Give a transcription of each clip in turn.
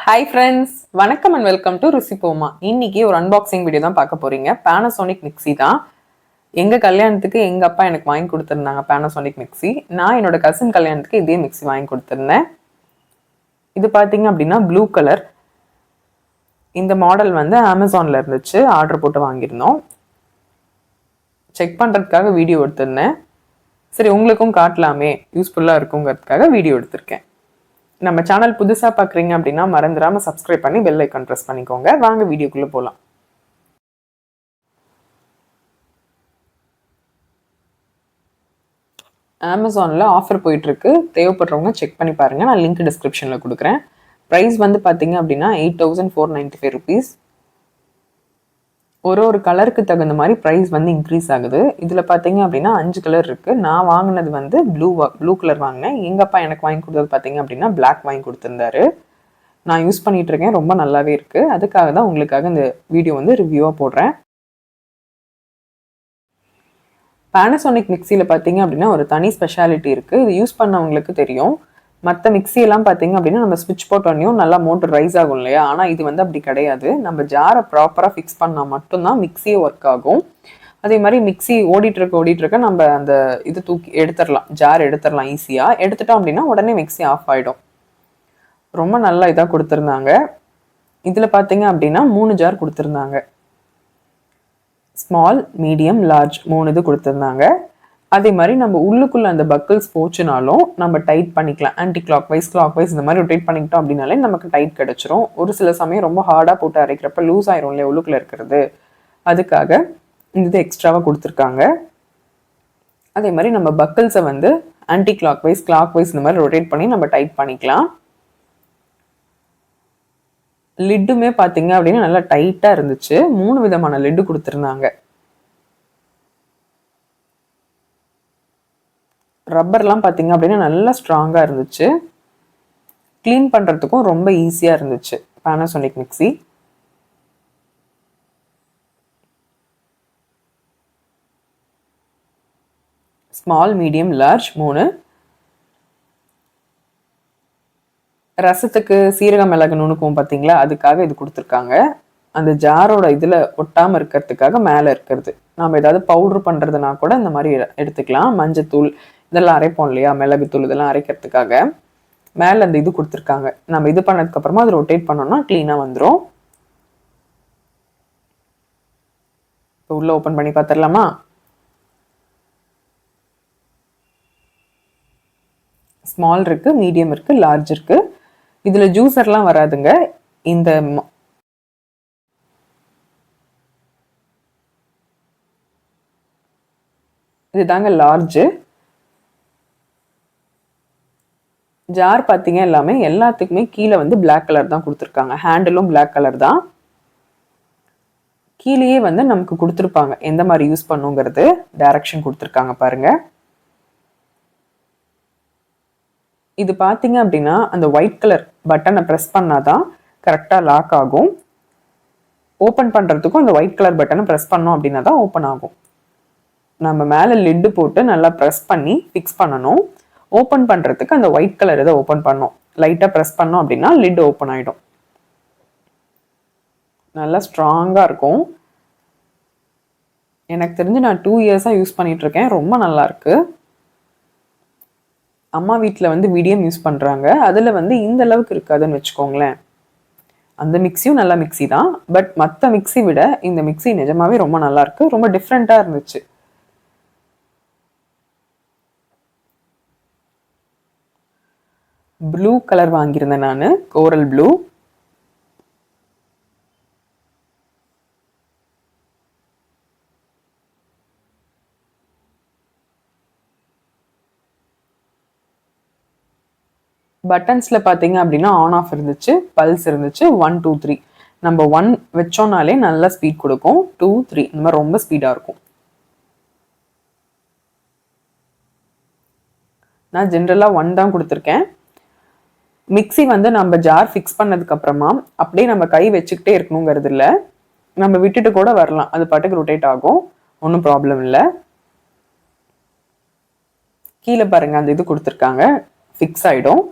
Hi friends, வணக்கம் and welcome to Rusippoma. இன்னைக்கு ஒரு unboxing வீடியோ தான் பார்க்க போறீங்க. Panasonic மிக்ஸி தான். எங்க கல்யாணத்துக்கு எங்க அப்பா எனக்கு வாங்கி கொடுத்திருந்தாங்க Panasonic மிக்ஸி. நான் என்னோட கசின் கல்யாணத்துக்கு இதே மிக்ஸி வாங்கி கொடுத்திருந்தேன். இது பாத்தீங்க அப்படின்னா ப்ளூ கலர். இந்த மாடல் வந்து Amazonல இருந்துச்சு. ஆர்டர் போட்டு வாங்கியிருந்தோம். செக் பண்றதுக்காக வீடியோ எடுத்திருந்தேன். சரி உங்களுக்கும் காட்டலாமே, யூஸ்ஃபுல்லா இருக்குங்கிறதுக்காக வீடியோ எடுத்திருக்கேன். நம்ம சேனல் புதுசா பார்க்குறீங்க அப்படின்னா மறந்துடாம சப்ஸ்கிரைப் பண்ணி பெல் ஐக்கான் ப்ரெஸ் பண்ணிக்கோங்க. வாங்க வீடியோக்குள்ள போகலாம். அமேசானில் ஆஃபர் போயிட்டு இருக்கு, தேவைப்படுறவங்க செக் பண்ணி பாருங்க. நான் லிங்க் டிஸ்கிரிப்ஷனில் கொடுக்குறேன். ப்ரைஸ் வந்து பார்த்தீங்க அப்படின்னா 8495 ருபீஸ். ஒரு கலருக்கு தகுந்த மாதிரி ப்ரைஸ் வந்து இன்க்ரீஸ் ஆகுது. இதில் பார்த்தீங்க அப்படின்னா 5 கலர் இருக்குது. நான் வாங்கினது வந்து ப்ளூ கலர் வாங்கினேன். எங்கள் அப்பா எனக்கு வாங்கி கொடுத்தது பார்த்தீங்க அப்படின்னா பிளாக் வாங்கி கொடுத்துருந்தாரு. நான் யூஸ் பண்ணிட்டு இருக்கேன், ரொம்ப நல்லாவே இருக்குது. அதுக்காக தான் உங்களுக்காக இந்த வீடியோ வந்து ரிவ்யூவாக போடுறேன். Panasonic மிக்சியில் பார்த்தீங்க அப்படின்னா ஒரு தனி ஸ்பெஷாலிட்டி இருக்குது. இது யூஸ் பண்ணவங்களுக்கு தெரியும். மற்ற மிக்சியெல்லாம் பார்த்தீங்க அப்படின்னா நம்ம ஸ்விட்ச் போட்டோன்னையும் நல்லா மோட்டர் ரைஸ் ஆகும் இல்லையா, ஆனால் இது வந்து அப்படி கிடையாது. நம்ம ஜாரை ப்ராப்பராக ஃபிக்ஸ் பண்ணால் மட்டும்தான் மிக்சியே ஒர்க் ஆகும். அதே மாதிரி மிக்சி ஓடிட்டு இருக்க நம்ம அந்த இது தூக்கி எடுத்துடலாம், ஜார் எடுத்துடலாம் ஈஸியாக. எடுத்துட்டோம் அப்படின்னா உடனே மிக்சி ஆஃப் ஆகிடும். ரொம்ப நல்லா இதாக கொடுத்துருந்தாங்க. இதில் பார்த்தீங்க அப்படின்னா 3 ஜார் கொடுத்துருந்தாங்க. ஸ்மால், மீடியம், லார்ஜ் 3 இது கொடுத்துருந்தாங்க. அதே மாதிரி நம்ம உள்ளுக்குள்ள அந்த பக்கிள்ஸ் போச்சுனாலும் நம்ம டைட் பண்ணிக்கலாம். ஆன்டி கிளாக் வைஸ் இந்த மாதிரி ரொட்டேட் பண்ணிக்கிட்டோம் அப்படின்னாலே நமக்கு டைட் கிடைச்சிரும். ஒரு சில சமயம் ரொம்ப ஹார்டாக போட்டு அரைக்கிறப்ப லூஸ் ஆயிரும் இல்லையா உள்ளுக்குள்ள இருக்கிறது, அதுக்காக இந்த இது எக்ஸ்ட்ராவாக கொடுத்துருக்காங்க. அதே மாதிரி நம்ம பக்கிள்ஸை வந்து ஆன்டி கிளாக் வைஸ் இந்த மாதிரி ரொட்டேட் பண்ணி நம்ம டைட் பண்ணிக்கலாம். லிட்டுமே பார்த்தீங்க அப்படின்னா நல்லா டைட்டாக இருந்துச்சு. 3 விதமான லிட்டு கொடுத்துருந்தாங்க. ரப்பர்லாம் பார்த்தீங்க அப்படின்னா நல்லா ஸ்ட்ராங்காக இருந்துச்சு. க்ளீன் பண்ணுறதுக்கும் ரொம்ப ஈஸியாக இருந்துச்சு Panasonic mixie. Small, medium, large 3. ரசத்துக்கு சீரகம் மிளகு நுணுக்கும் பார்த்தீங்களா, அதுக்காக இது கொடுத்துருக்காங்க. அந்த ஜாரோட இதில் ஒட்டாமல் இருக்கிறதுக்காக மேலே இருக்கிறது. நம்ம ஏதாவது பவுட்ரு பண்ணுறதுனா கூட இந்த மாதிரி எடுத்துக்கலாம். மஞ்சத்தூள் இதெல்லாம் அரைப்போம் இல்லையா, மிளகுத்தூள் இதெல்லாம் அரைக்கிறதுக்காக மேலே அந்த இது கொடுத்துருக்காங்க. நம்ம இது பண்ணதுக்கப்புறமா அதை ரொட்டேட் பண்ணோம்னா க்ளீனாக வந்துடும். இப்போ உள்ளே ஓப்பன் பண்ணி பார்த்துடலாமா? ஸ்மால் இருக்குது, மீடியம் இருக்குது, லார்ஜ் இருக்குது. இதில் ஜூஸர்லாம் வராதுங்க. இந்த இதுதாங்க லார்ஜு ஜார். பார்த்தீங்க எல்லாத்துக்குமே கீழே வந்து பிளாக் கலர் தான் கொடுத்துருக்காங்க. ஹேண்டிலும் பிளாக் கலர் தான். கீழேயே வந்து நமக்கு கொடுத்துருப்பாங்க எந்த மாதிரி யூஸ் பண்ணுங்கிறது டைரக்ஷன் கொடுத்துருக்காங்க பாருங்க. இது பார்த்தீங்க அப்படின்னா அந்த ஒயிட் கலர் பட்டனை ப்ரெஸ் பண்ணாதான் கரெக்டாக லாக் ஆகும். ஓப்பன் பண்ணுறதுக்கும் அந்த ஒயிட் கலர் பட்டனை ப்ரெஸ் பண்ணோம் அப்படின்னா தான் ஓப்பன் ஆகும். நம்ம மேலே லிட்டு போட்டு நல்லா ப்ரெஸ் பண்ணி ஃபிக்ஸ் பண்ணணும். ஓப்பன் பண்ணுறதுக்கு அந்த ஒயிட் கலர் இதை ஓப்பன் பண்ணோம், லைட்டாக ப்ரெஸ் பண்ணோம் அப்படின்னா லிட் ஓப்பன் ஆகிடும். நல்லா ஸ்ட்ராங்காக இருக்கும். எனக்கு தெரிஞ்சு நான் 2 இயர்ஸாக யூஸ் பண்ணிகிட்ருக்கேன். ரொம்ப நல்லாயிருக்கு. அம்மா வீட்டில் வந்து மீடியம் யூஸ் பண்ணுறாங்க. அதில் வந்து இந்த அளவுக்கு இருக்காதுன்னு வச்சுக்கோங்களேன். அந்த மிக்சியும் நல்ல மிக்சி தான், பட் மற்ற மிக்சி விட இந்த மிக்சி நிஜமாவே ரொம்ப நல்லாயிருக்கு. ரொம்ப டிஃப்ரெண்ட்டாக இருந்துச்சு. ப்ளூ கலர் வாங்கியிருந்தேன் நான், கோரல் ப்ளூ. பட்டன்ஸில் பார்த்தீங்க அப்படின்னா ஆன் ஆஃப் இருந்துச்சு, பல்ஸ் இருந்துச்சு. 1 2 3 நம்ம 1 வச்சோம்னாலே நல்லா ஸ்பீட் கொடுக்கும். 2 3 இந்த மாதிரி ரொம்ப ஸ்பீடாக இருக்கும். நான் ஜென்ரலாக 1 தான் கொடுத்துருக்கேன். மிக்சி வந்து நம்ம ஜார் ஃபிக்ஸ் பண்ணதுக்கு அப்புறமா அப்படியே நம்ம கை வச்சுக்கிட்டே இருக்கணுங்கிறது இல்லை, நம்ம விட்டுட்டு கூட வரலாம். அது பாட்டுக்கு ரொட்டேட் ஆகும், ஒன்றும் ப்ராப்ளம் இல்லை. கீழே பாருங்க அந்த இது கொடுத்துருக்காங்க, ஃபிக்ஸ் ஆகிடும்.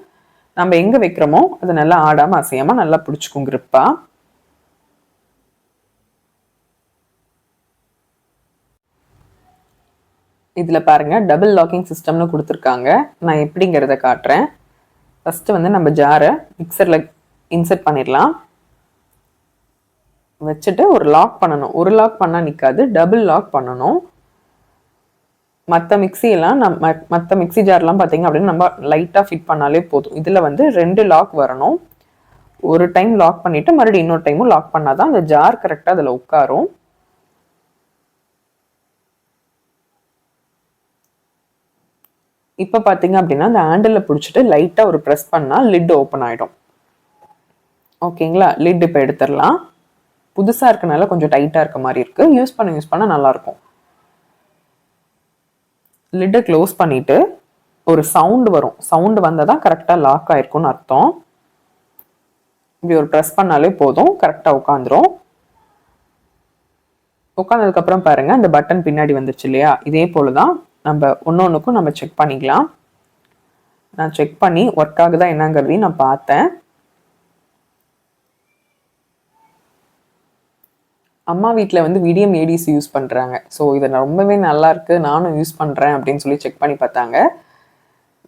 நம்ம எங்க வைக்கிறோமோ அது நல்லா ஆடாம அசையாம நல்லா பிடிச்சிக்கும் grip-ஆ. இதுல பாருங்க டபுள் லாக்கிங் சிஸ்டம்னு கொடுத்துருக்காங்க. நான் எப்படிங்கிறத காட்டுறேன். ஃபர்ஸ்ட் வந்து நம்ம ஜாரை மிக்சர்ல இன்சர்ட் பண்ணிடலாம். வச்சுட்டு ஒரு லாக் பண்ணணும். ஒரு லாக் பண்ணா நிற்காது, டபுள் லாக் பண்ணணும். மற்ற மிக்சியெல்லாம் மற்ற மிக்சி ஜார்லாம் பார்த்தீங்க அப்படின்னா நம்ம லைட்டாக ஃபிட் பண்ணாலே போதும். இதில் வந்து 2 லாக் வரணும். ஒரு டைம் லாக் பண்ணிட்டு மறுபடியும் இன்னொரு டைமும் லாக் பண்ணாதான் அந்த ஜார் கரெக்டாக அதில் உட்காரும். இப்போ பார்த்தீங்க அப்படின்னா அந்த ஹேண்டில் பிடிச்சிட்டு லைட்டாக ஒரு ப்ரெஸ் பண்ணால் லிட் ஓப்பன் ஆகிடும். ஓகேங்களா? லிட் இப்போ எடுத்துடலாம். புதுசாக இருக்கனால கொஞ்சம் டைட்டாக இருக்க மாதிரி இருக்குது. யூஸ் பண்ண நல்லாயிருக்கும். லிட்டை க்ளோஸ் பண்ணிவிட்டு ஒரு சவுண்டு வரும். சவுண்டு வந்தால் தான் கரெக்டாக லாக் ஆகிருக்குன்னு அர்த்தம். இப்படி ஒரு ப்ரெஸ் பண்ணாலே போதும், கரெக்டாக உட்காந்துரும். உட்காந்ததுக்கப்புறம் பாருங்கள் அந்த பட்டன் பின்னாடி வந்துருச்சு இல்லையா? இதே போல் தான் நம்ம ஒன்றுக்கும் நம்ம செக் பண்ணிக்கலாம். நான் செக் பண்ணி ஒர்க் ஆகுதா என்னங்கிறதையும் நான் பார்த்தேன். அம்மா வீட்டில் வந்து விடியம் ஏடிசி யூஸ் பண்ணுறாங்க. ஸோ இதை ரொம்பவே நல்லாயிருக்கு, நானும் யூஸ் பண்ணுறேன் அப்படின்னு சொல்லி செக் பண்ணி பார்த்தாங்க.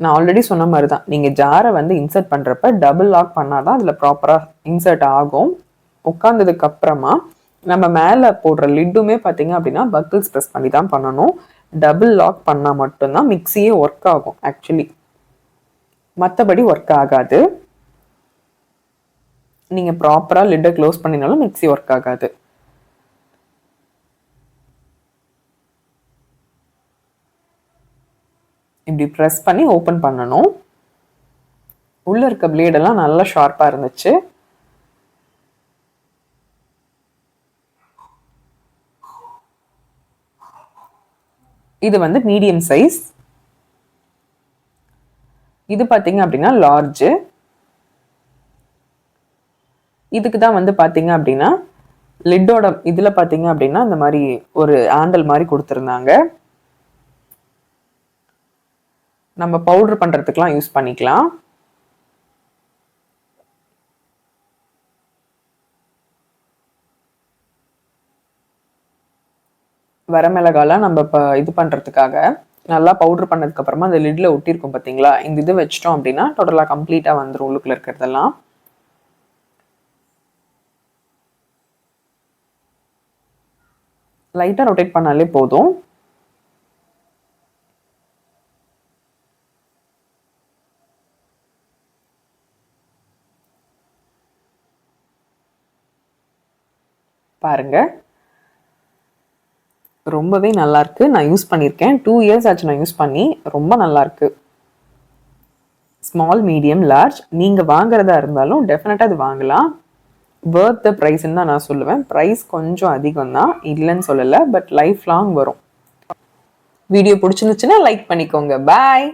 நான் ஆல்ரெடி சொன்ன மாதிரி தான், நீங்கள் ஜாரை வந்து இன்சர்ட் பண்ணுறப்ப டபுள் லாக் பண்ணால் தான் அதில் ப்ராப்பராக இன்சர்ட் ஆகும். உட்காந்ததுக்கு அப்புறமா நம்ம மேலே போடுற லிட்டுமே பார்த்தீங்க அப்படின்னா பக்கிள்ஸ் ப்ரெஸ் பண்ணி தான் பண்ணணும். டபுள் லாக் பண்ணால் மட்டும்தான் மிக்சியே ஒர்க் ஆகும் ஆக்சுவலி. மற்றபடி ஒர்க் ஆகாது. நீங்கள் ப்ராப்பராக லிட்டை க்ளோஸ் பண்ணினாலும் மிக்சி ஒர்க் ஆகாது. இப்படி ப்ரெஸ் பண்ணி ஓப்பன் பண்ணணும். உள்ள இருக்க பிளேடெல்லாம் நல்லா ஷார்ப்பாக இருந்துச்சு. இது வந்து மீடியம் சைஸ். இது பார்த்தீங்க அப்படின்னா லார்ஜ். இதுக்கு தான் வந்து பார்த்தீங்க அப்படின்னா லிட்டோட இதில் பார்த்தீங்க அப்படின்னா இந்த மாதிரி ஒரு ஹேண்டில் மாதிரி கொடுத்துருந்தாங்க. நம்ம பவுடர் பண்ணுறதுக்கெலாம் யூஸ் பண்ணிக்கலாம். வரமிளகாலாம் நம்ம இப்போ இது பண்ணுறதுக்காக நல்லா பவுடர் பண்ணதுக்கப்புறமா அந்த லிட்டில் ஒட்டியிருக்கும் பார்த்தீங்களா? இந்த இது வச்சிட்டோம் அப்படின்னா டோட்டலாக கம்ப்ளீட்டாக வந்துடும் உள்ளுக்குள்ள இருக்கிறதெல்லாம். லைட்டாக ரொட்டேட் பண்ணாலே போதும். பாருங்க, ரொம்பவே நல்லா இருக்கு. நான் யூஸ் பண்ணியிருக்கேன். 2 இயர்ஸ் ஆச்சு நான் யூஸ் பண்ணி. ரொம்ப நல்லா இருக்கு. ஸ்மால், மீடியம், லார்ஜ் நீங்கள் வாங்குறதா இருந்தாலும் டெஃபினட்டாக அது வாங்கலாம். வர்த் த ப்ரைஸ்ன்னு தான் நான் சொல்லுவேன். ப்ரைஸ் கொஞ்சம் அதிகம் தான், இல்லைன்னு சொல்லலை. பட் லைஃப் லாங் வரும். வீடியோ பிடிச்சிருந்துச்சுன்னா லைக் பண்ணிக்கோங்க. பாய்.